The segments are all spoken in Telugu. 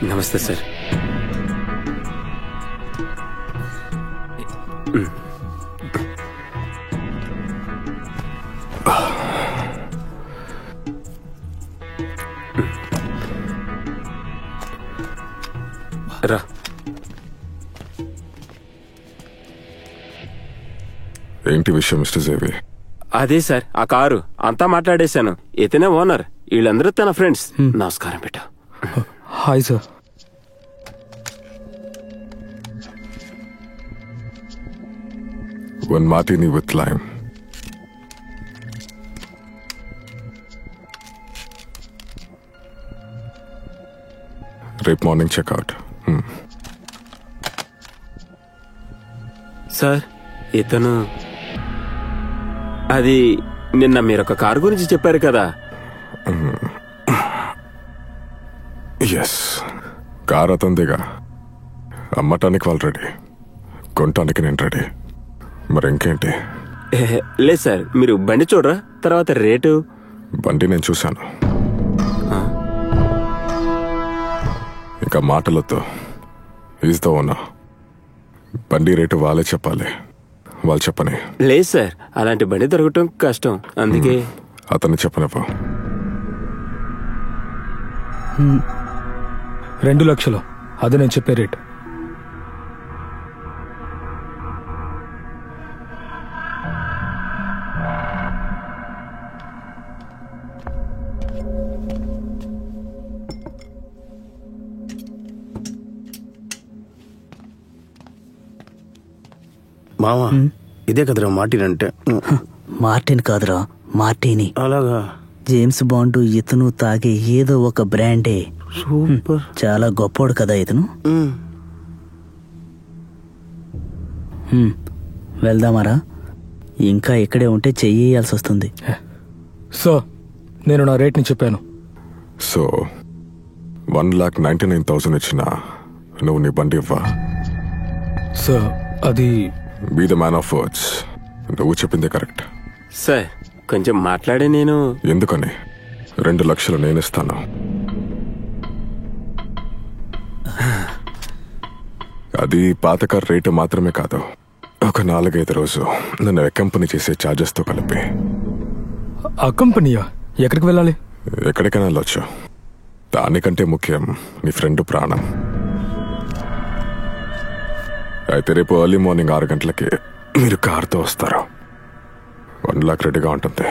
నమస్తే సార్. రా. ఏంటి విషయం మిస్టర్ జేవి? అదే సార్, ఆ కారు అంతా మాట్లాడేశాను. ఇతనే ఓనర్, వీళ్ళందరూ తన ఫ్రెండ్స్. నమస్కారం బేటా. Hi sir. One martini with lime. రేపు మార్నింగ్ చెక్అవుట్. సార్ ఇతను అది నిన్న మీరొక కారు గురించి చెప్పారు కదా. Yes, car అతందిగా. అమ్మటానికి వాళ్ళు రెడీ, కొనటానికి నేను రెడీ. మరి ఇంకేంటి? లేదు సార్, మీరు బండి చూడరా, తర్వాత రేటు. బండి నేను చూశాను. ఇంకా మాటలతో ఈజ్ ద ఓనర్. బండి రేటు వాళ్ళే చెప్పాలి, వాళ్ళు చెప్పని. లేదు సార్, అలాంటి బండి దొరకటం కష్టం, అందుకే. అతన్ని చెప్పనివ్వు. 2 లక్షలు, అది నేను చెప్పే రేటు. మామా, ఇదే కదరా మార్టిన్ అంటే? మార్టిన్ కాదురా, మార్టిని. అలాగా? జేమ్స్ బాండ్ ఇతను తాగే ఏదో ఒక బ్రాండే. సూపర్. చాలా గొప్పోడు కదా ఇతను. వెళ్దామారా? ఇంకా ఇక్కడే ఉంటే చెయ్యాల్సి వస్తుంది. సో నేను నా రేట్ని చెప్పాను. సో 1,99,000 ఇచ్చినా నువ్వు నీ బండి ఇవ్వా? సో అది be the man of words. నువ్వు చెప్పిందే కరెక్ట్. సార్ కొంచెం మాట్లాడే. నేను ఎందుకని 2 లక్షలు నేను ఇస్తాను. అది పాత కార్ రేటు మాత్రమే కాదు, ఒక 4-5 రోజు నన్ను కంపెనీ చేసే ఛార్జెస్తో కలిపి. ఆ కంపెనీయా? ఎక్కడికి వెళ్ళాలి? ఎక్కడికైనా వెళ్ళొచ్చు. దానికంటే ముఖ్యం నీ ఫ్రెండ్ ప్రాణం. అయితే రేపు ఎర్లీ మార్నింగ్ 6 గంటలకి మీరు కార్తో వస్తారు. 1 లాక్ రెడీగా ఉంటుంది.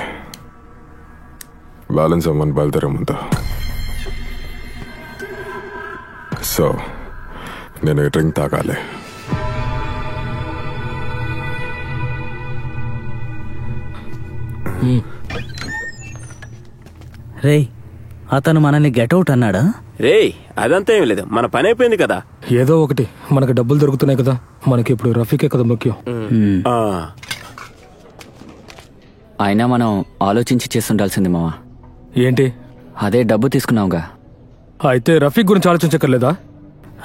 బ్యాలెన్స్ అవ్వని బయలుదేరే ముందు. సో నేను ఈ డ్రింక్ తాగాలి. రే, అతను మనల్ని గెట్అవుట్ అన్నాడా? రే, అదంతా ఏం లేదు, మన పని అయిపోయింది కదా. ఏదో ఒకటి, మనకు డబ్బులు దొరుకుతున్నాయి కదా. మనకి ఇప్పుడు రఫీకే కదా ముఖ్యం. అయినా మనం ఆలోచించి చేస్తుండాల్సింది మావా. ఏంటి? అదే డబ్బు తీసుకున్నావుగా. అయితే రఫీక్ గురించి ఆలోచించక్కర్లేదా?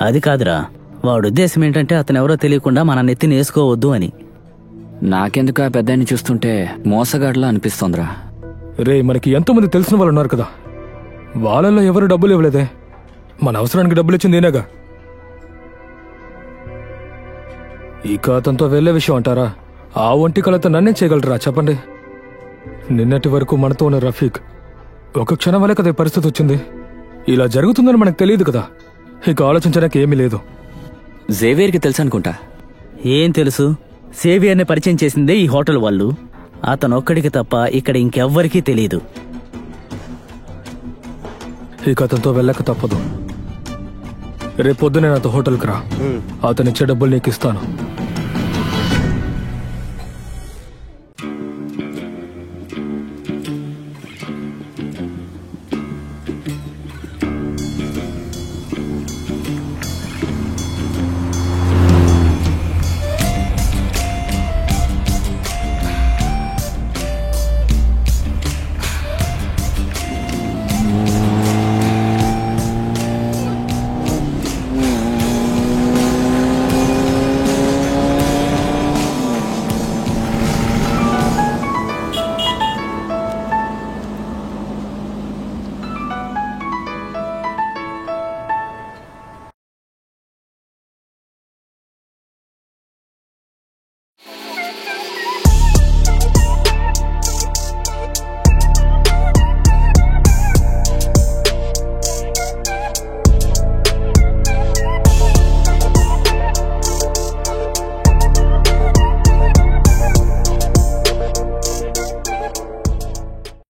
అది కాదురా, వాడు ఉద్దేశం ఏంటంటే అతను ఎవరో తెలియకుండా మన నెత్తిని వేసుకోవద్దు అని. నాకెందుకు ఆ పెద్దాన్ని చూస్తుంటే మోసగాడ్లా అనిపిస్తోందిరా. రే, మనకి ఎంతోమంది తెలిసిన వాళ్ళు ఉన్నారు కదా. వాళ్ళల్లో ఎవరు డబ్బులు ఇవ్వలేదే. మన అవసరానికి డబ్బులు ఇచ్చింది ఈయనగా. ఇక అతనితో వెళ్లే విషయం అంటారా? ఆ ఒంటి కళతో నన్నే చేయగలరా చెప్పండి? నిన్నటి వరకు మనతో ఉన్న రఫీక్ ఒక క్షణం వల్లే కదా పరిస్థితి వచ్చింది. ఇలా జరుగుతుందని మనకు తెలియదు కదా. ఇక ఆలోచించడానికి ఏమీ లేదు. జేవియర్కి తెలుసు అనుకుంటా. ఏం తెలుసు? సేవియర్ని పరిచయం చేసిందే ఈ హోటల్ వాళ్ళు. అతను ఒక్కడికి తప్ప ఇక్కడ ఇంకెవ్వరికీ తెలియదు. ఇక అతనితో వెళ్ళక తప్పదు. రేపొద్దునే నాతో హోటల్కి రా. అతనిచ్చే డబ్బులు నీకు ఇస్తాను.